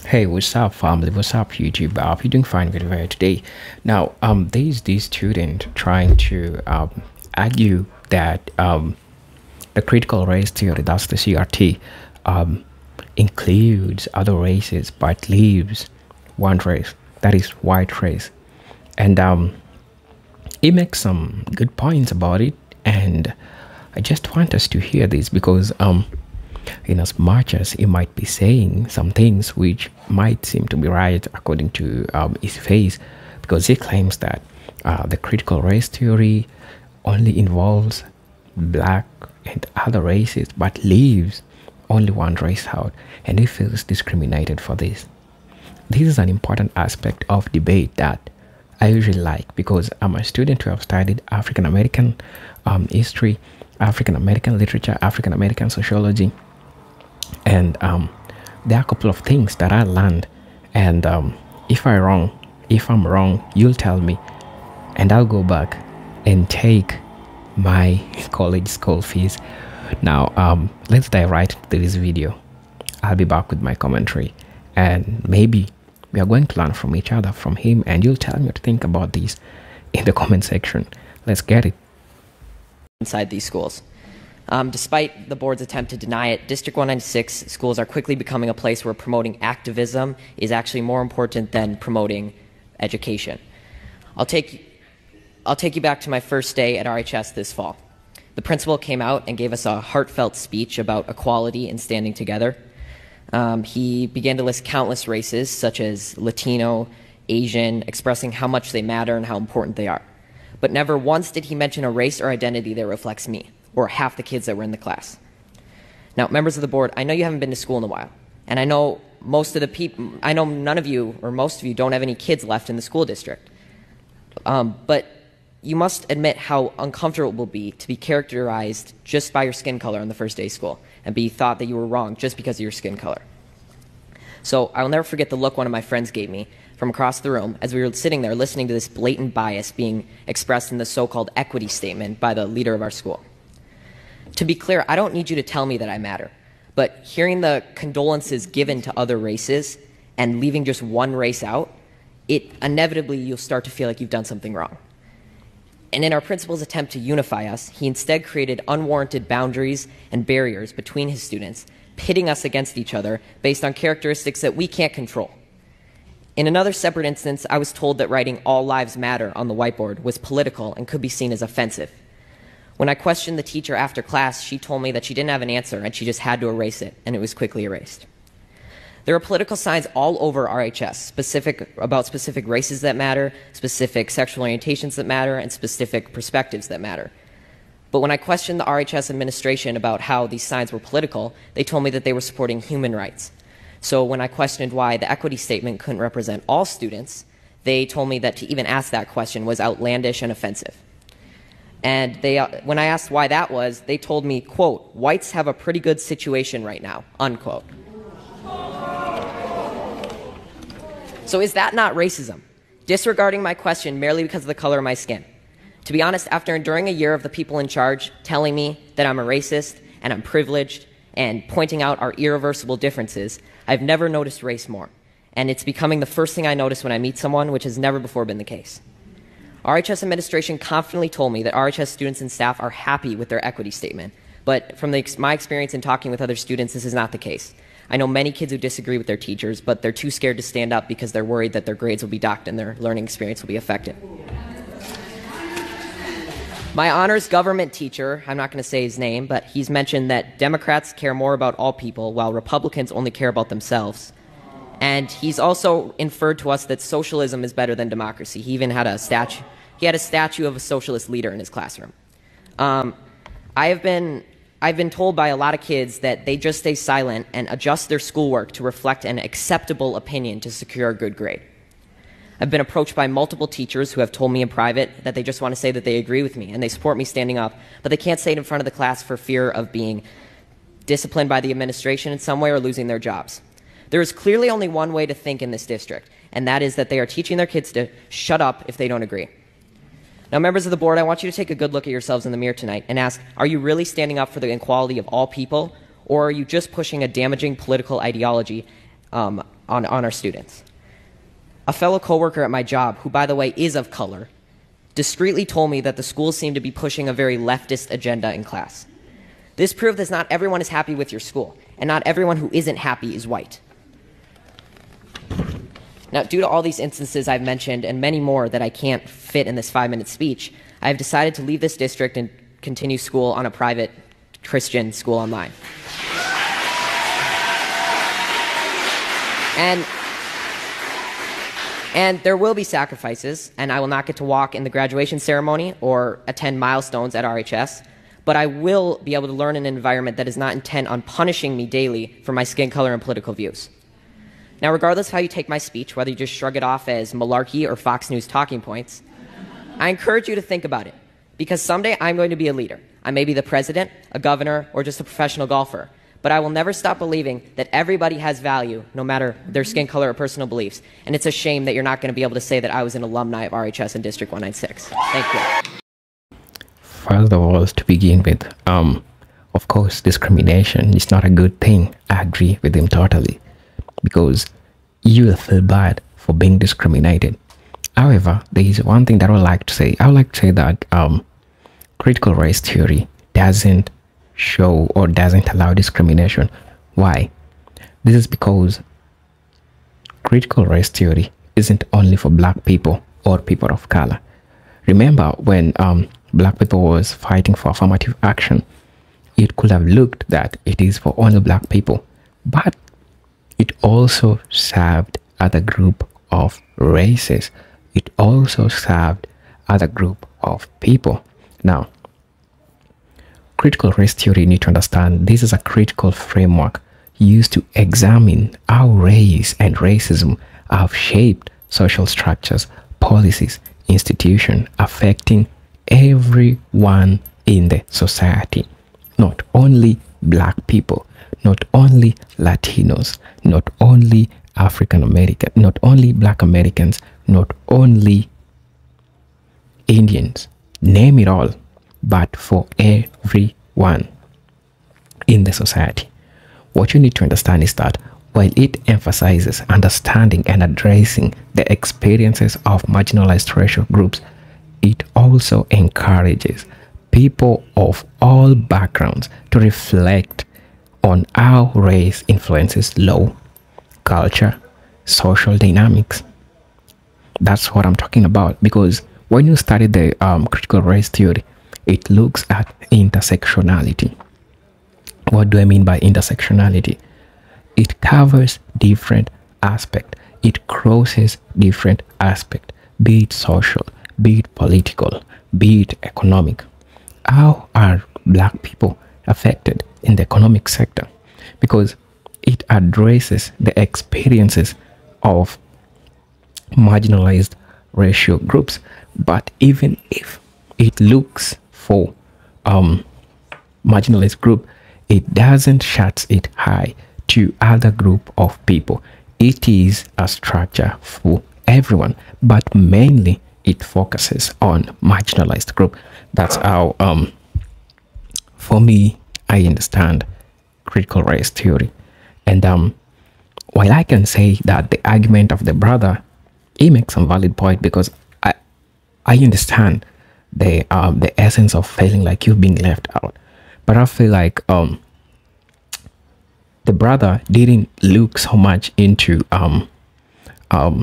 Hey, what's up, family? What's up, YouTube? I hope you're doing fine with me today. Now, there's this student trying to argue that the critical race theory, that's the CRT, um, includes other races but leaves one race, that is white race. And he makes some good points about it, and I just want us to hear this because in as much as he might be saying some things which might seem to be right according to his face, because he claims that the critical race theory only involves black and other races but leaves only one race out, and he feels discriminated for this. This is an important aspect of debate that I usually like because I'm a student who have studied African American history, African American literature, African American sociology, and there are a couple of things that I learned. And if I'm wrong, you'll tell me, and I'll go back and take my college school fees. Now, let's dive right into this video. I'll be back with my commentary, and maybe we are going to learn from each other, from him, and you'll tell me what to think about this in the comment section. Let's get it. Inside these schools. Despite the board's attempt to deny it, District 196 schools are quickly becoming a place where promoting activism is actually more important than promoting education. I'll take you back to my first day at RHS this fall. The principal came out and gave us a heartfelt speech about equality and standing together. He began to list countless races, such as Latino, Asian, expressing how much they matter and how important they are. But never once did he mention a race or identity that reflects me, or half the kids that were in the class. Now, members of the board, I know you haven't been to school in a while, and I know none of you, or most of you, don't have any kids left in the school district. But you must admit how uncomfortable it will be to be characterized just by your skin color on the first day of school, and be thought that you were wrong just because of your skin color. So I will never forget the look one of my friends gave me from across the room as we were sitting there listening to this blatant bias being expressed in the so-called equity statement by the leader of our school. To be clear, I don't need you to tell me that I matter, but hearing the condolences given to other races and leaving just one race out, inevitably you'll start to feel like you've done something wrong. And in our principal's attempt to unify us, he instead created unwarranted boundaries and barriers between his students, pitting us against each other based on characteristics that we can't control. In another separate instance, I was told that writing "All Lives Matter" on the whiteboard was political and could be seen as offensive. When I questioned the teacher after class, she told me that she didn't have an answer and she just had to erase it, and it was quickly erased. There are political signs all over RHS, about specific races that matter, specific sexual orientations that matter, and specific perspectives that matter. But when I questioned the RHS administration about how these signs were political, they told me that they were supporting human rights. So when I questioned why the equity statement couldn't represent all students, they told me that to even ask that question was outlandish and offensive. And when I asked why that was, they told me, quote, "Whites have a pretty good situation right now," unquote. So is that not racism? Disregarding my question merely because of the color of my skin? To be honest, after enduring a year of the people in charge telling me that I'm a racist and I'm privileged and pointing out our irreversible differences, I've never noticed race more. And it's becoming the first thing I notice when I meet someone, which has never before been the case. RHS administration confidently told me that RHS students and staff are happy with their equity statement, but from my experience in talking with other students, this is not the case. I know many kids who disagree with their teachers, but they're too scared to stand up because they're worried that their grades will be docked and their learning experience will be affected. My honors government teacher, I'm not going to say his name, but he's mentioned that Democrats care more about all people while Republicans only care about themselves. And he's also inferred to us that socialism is better than democracy. He even had a statue. He had a statue of a socialist leader in his classroom. I've been told by a lot of kids that they just stay silent and adjust their schoolwork to reflect an acceptable opinion to secure a good grade. I've been approached by multiple teachers who have told me in private that they just want to say that they agree with me and they support me standing up, but they can't say it in front of the class for fear of being disciplined by the administration in some way or losing their jobs. There is clearly only one way to think in this district, and that is that they are teaching their kids to shut up if they don't agree. Now, members of the board, I want you to take a good look at yourselves in the mirror tonight and ask, are you really standing up for the equality of all people, or are you just pushing a damaging political ideology on our students. A fellow coworker at my job, who by the way is of color, discreetly told me that the school seemed to be pushing a very leftist agenda in class. This proved that not everyone is happy with your school, and not everyone who isn't happy is white. Now, due to all these instances I've mentioned and many more that I can't fit in this 5-minute speech, I have decided to leave this district and continue school on a private Christian school online. And there will be sacrifices, and I will not get to walk in the graduation ceremony or attend milestones at RHS, but I will be able to learn in an environment that is not intent on punishing me daily for my skin color and political views. Now, regardless of how you take my speech, whether you just shrug it off as malarkey or Fox News talking points, I encourage you to think about it, because someday I'm going to be a leader. I may be the president, a governor, or just a professional golfer, but I will never stop believing that everybody has value, no matter their skin color or personal beliefs, and it's a shame that you're not going to be able to say that I was an alumni of RHS in District 196. Thank you. First of all, to begin with, of course, discrimination is not a good thing. I agree with him totally, because you will feel bad for being discriminated. However, there is one thing that I would like to say. I would like to say that critical race theory doesn't show or doesn't allow discrimination. Why? This is because critical race theory isn't only for black people or people of color. Remember when black people was fighting for affirmative action, it could have looked that it is for only black people, but it also served other group of races. It also served other group of people. Now, critical race theory, you need to understand, this is a critical framework used to examine how race and racism have shaped social structures, policies, institutions, affecting everyone in the society. Not only black people, not only Latinos, not only African American, not only black Americans, not only Indians, name it all, but for everyone in the society. What you need to understand is that while it emphasizes understanding and addressing the experiences of marginalized racial groups, it also encourages people of all backgrounds to reflect on how race influences law, culture, social dynamics. That's what I'm talking about, because when you study the critical race theory, it looks at intersectionality. What do I mean by intersectionality? It covers different aspects. It crosses different aspects, be it social, be it political, be it economic. How are black people affected in the economic sector? Because it addresses the experiences of marginalized racial groups. But even if it looks for marginalized group, it doesn't shut it high to other group of people. It is a structure for everyone, but mainly it focuses on marginalized group. That's how for me I understand critical race theory. And while I can say that the argument of the brother, he makes some valid point, because I understand the essence of feeling like you've been left out, but I feel like the brother didn't look so much into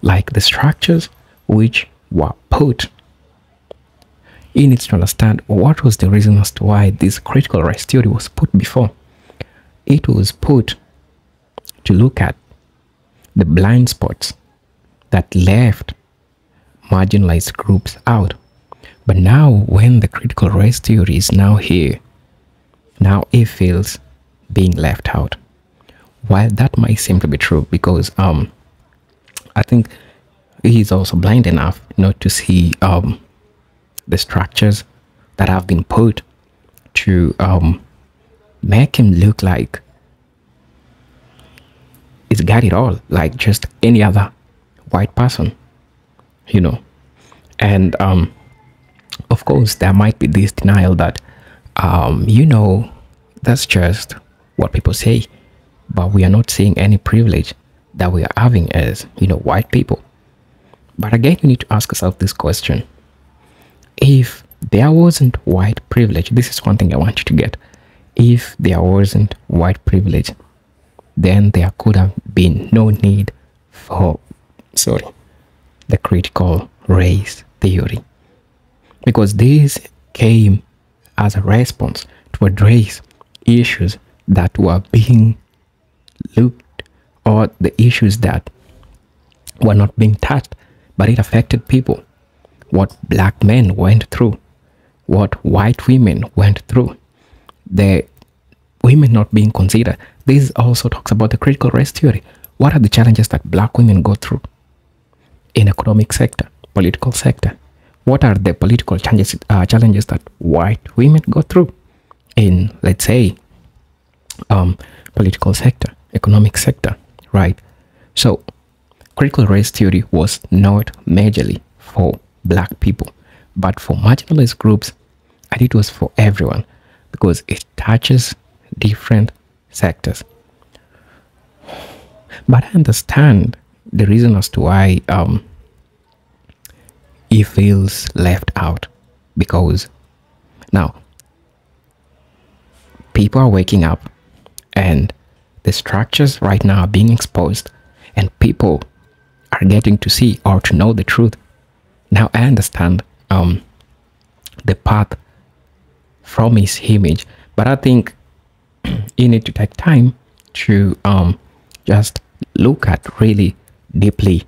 like the structures which were put. He needs to understand what was the reason as to why this critical race theory was put before. It was put to look at the blind spots that left marginalized groups out. But now when the critical race theory is now here, now it feels being left out. While that might seem to be true, because I think he's also blind enough not to see the structures that have been put to make him look like he's got it all, like just any other white person, you know. And of course there might be this denial that you know, that's just what people say, but we are not seeing any privilege. that we are having as, white people. But again, we need to ask ourselves this question. If there wasn't white privilege, this is one thing I want you to get. If there wasn't white privilege, then there could have been no need for, the critical race theory. Because this came as a response to address issues that were being looked, or the issues that were not being touched, but it affected people. What black men went through, what white women went through, the women not being considered. This also talks about the critical race theory. What are the challenges that black women go through in economic sector, political sector? What are the political challenges that white women go through in, let's say, political sector, economic sector, right? So critical race theory was not majorly for black people, but for marginalized groups, and it was for everyone because it touches different sectors. But I understand the reason as to why he feels left out, because now people are waking up and the structures right now are being exposed and people are getting to see or to know the truth. Now I understand the path from his image, but I think you need to take time to just look at really deeply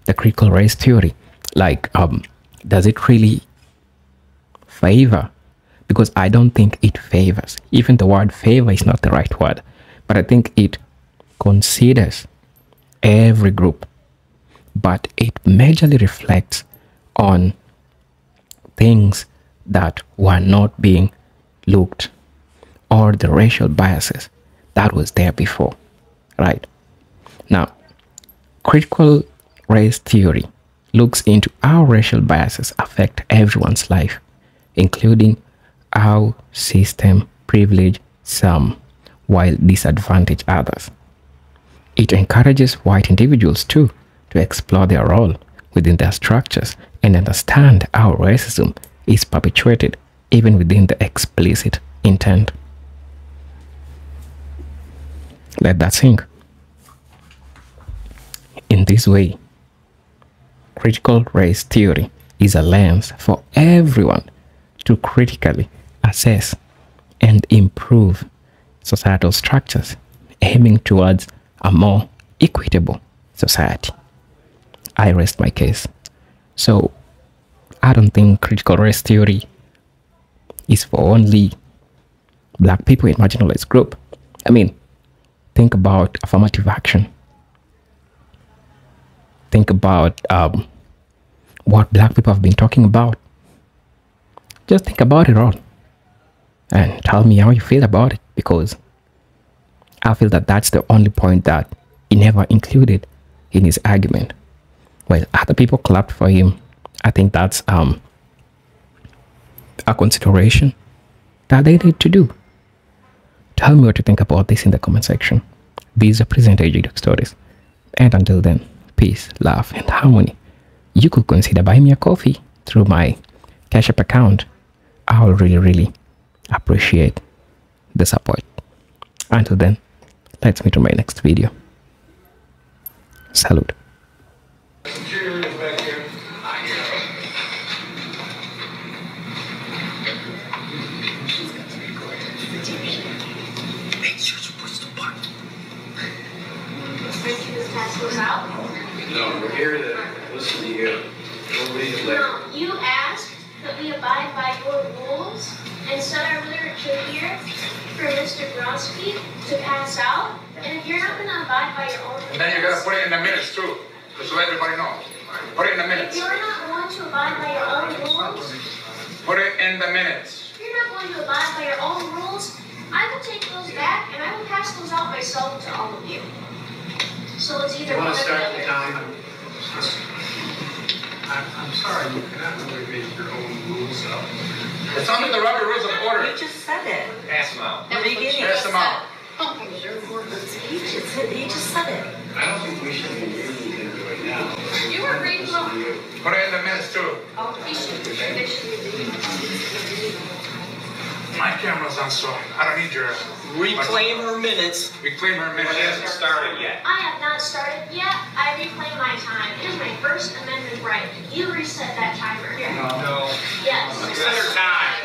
the critical race theory. Like, does it really favor? Because I don't think it favors. Even the word favor is not the right word, but I think it considers every group, but it majorly reflects on things that were not being looked, or the racial biases that was there before, right? Now, critical race theory looks into how racial biases affect everyone's life, including how system privilege some while disadvantage others. It encourages white individuals too to explore their role within their structures and understand how racism is perpetuated even within the explicit intent. Let that sink. In this way, critical race theory is a lens for everyone to critically assess and improve societal structures, aiming towards a more equitable society. I rest my case. So, I don't think critical race theory is for only black people in marginalized group. I mean, think about affirmative action. Think about what black people have been talking about. Just think about it all and tell me how you feel about it, because I feel that that's the only point that he never included in his argument. Well, other people clapped for him. I think that's a consideration that they need to do. Tell me what you think about this in the comment section. These are Present Age Stories. And until then, peace, love, and harmony. You could consider buying me a coffee through my Cash App account. I will really, really appreciate the support. Until then, let's meet on my next video. Salute. No, we're here to listen to you. No, you asked that we abide by your rules and set our literature here for Mr. Gronsky to pass out. And if you're not going to abide by your own rules... And then you're going to put it in the minutes too, just so everybody knows. Put it in the minutes. If you're not going to abide by your own rules... Put it in the minutes. If you're not going to abide by your own rules, I will take those back and I will pass those out myself to all of you. So it's either You want one to or start the the other. time? I'm sorry, you cannot really make your own rules up. It's under the Robert Rules of Order. You just said it. Pass them out. The beginning. Pass them out. He just said it. I don't think we should be reading things right now. You were reading them. Put it in the minutes too. Oh, they should be. My camera's on, so I don't need your... Reclaim her minutes. Reclaim her minutes. It hasn't started yet. I have not started yet. I reclaim my time. It is my First Amendment right. You reset that timer. No. Yes. Reset her time.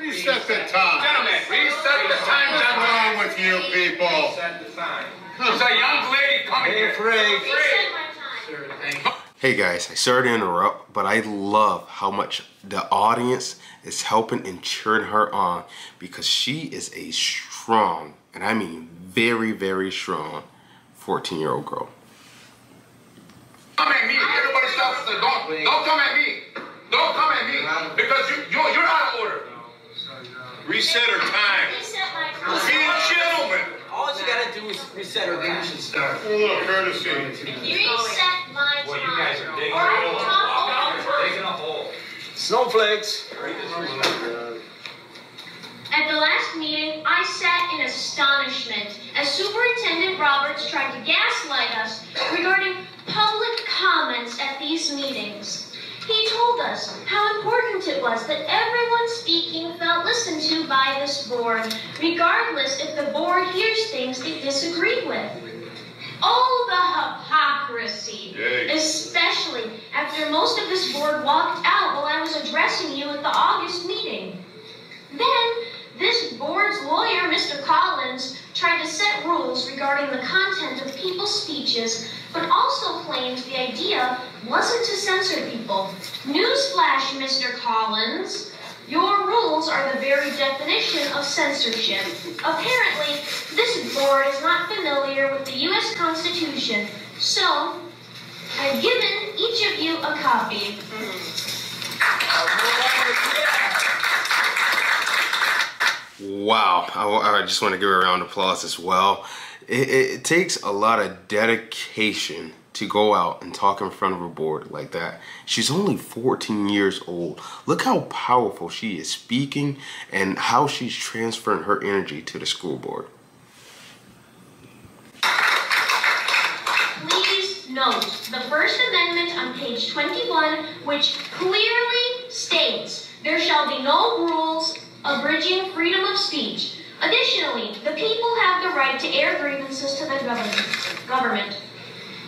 Reset the time. Gentlemen, reset the time. What's wrong with you people? Reset the time. There's a young lady coming here. Reset my time. Hey guys, I sorry to interrupt, but I love how much the audience is helping and cheering her on because she is a strong, and I mean very, very strong 14-year-old girl. Come at me. Everybody stop. Don't come at me. Don't come at me because you're out of order. Reset her time. Reset my time. Be a gentleman. All you gotta do is reset her time. We should start. A little courtesy. Reset my time. Well, you guys are digging Or I a can hole. talk all the time. Digging a hole. Snowflakes. At the last meeting, I sat in astonishment as Superintendent Roberts tried to gaslight us regarding public comments at these meetings. He told us how important it was that everyone speaking felt listened to by this board, regardless if the board hears things they disagree with. Oh, the hypocrisy, especially after most of this board walked out while I was addressing you at the August meeting. Then, this board's lawyer, Mr. Collins, tried to set rules regarding the content of people's speeches, but also claimed the idea wasn't to censor people. Newsflash, Mr. Collins, your rules are the very definition of censorship. Apparently, this board is not familiar with the U.S. Constitution, so I've given each of you a copy. Wow, I just want to give her a round of applause as well. It takes a lot of dedication to go out and talk in front of a board like that. She's only 14 years old. Look how powerful she is speaking and how she's transferring her energy to the school board. Please note the First Amendment on page 21, which clearly states there shall be no rules abridging freedom of speech. Additionally, the people have the right to air grievances to the government.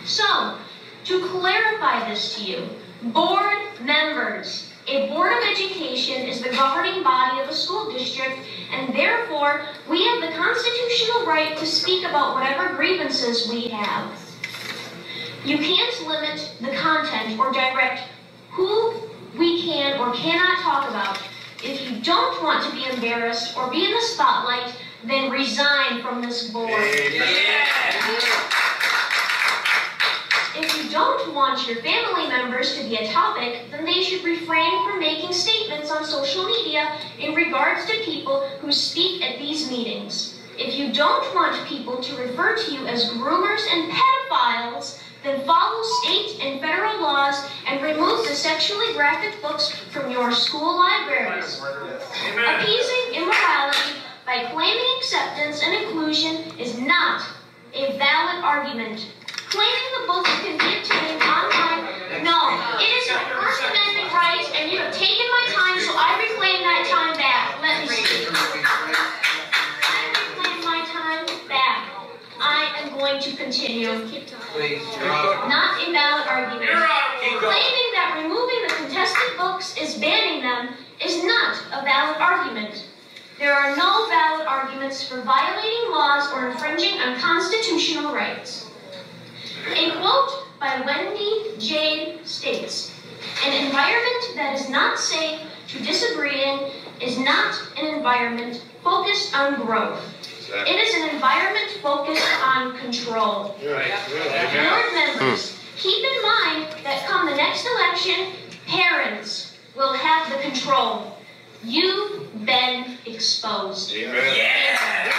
So, to clarify this to you, board members, a Board of Education is the governing body of a school district, and therefore, we have the constitutional right to speak about whatever grievances we have. You can't limit the content or direct who we can or cannot talk about. If you don't want to be embarrassed or be in the spotlight, then resign from this board. If you don't want your family members to be a topic, then they should refrain from making statements on social media in regards to people who speak at these meetings. If you don't want people to refer to you as groomers and pedophiles, then follow state and federal laws and remove the sexually graphic books from your school libraries. Appeasing immorality by claiming acceptance and inclusion is not a valid argument. Claiming the books can be obtained online, no, it is a First Amendment right, and you have taken my time, so I reclaim that time back. Let me see. I reclaim my time back. I am going to continue. Not a valid argument. Claiming that removing the contested books is banning them is not a valid argument. There are no valid arguments for violating laws or infringing on constitutional rights. A quote by Wendy Jade states, "An environment that is not safe to disagree in is not an environment focused on growth. It is an environment focused on control." Board members, keep in mind that come the next election, parents will have the control. You've been exposed. Amen. Yeah!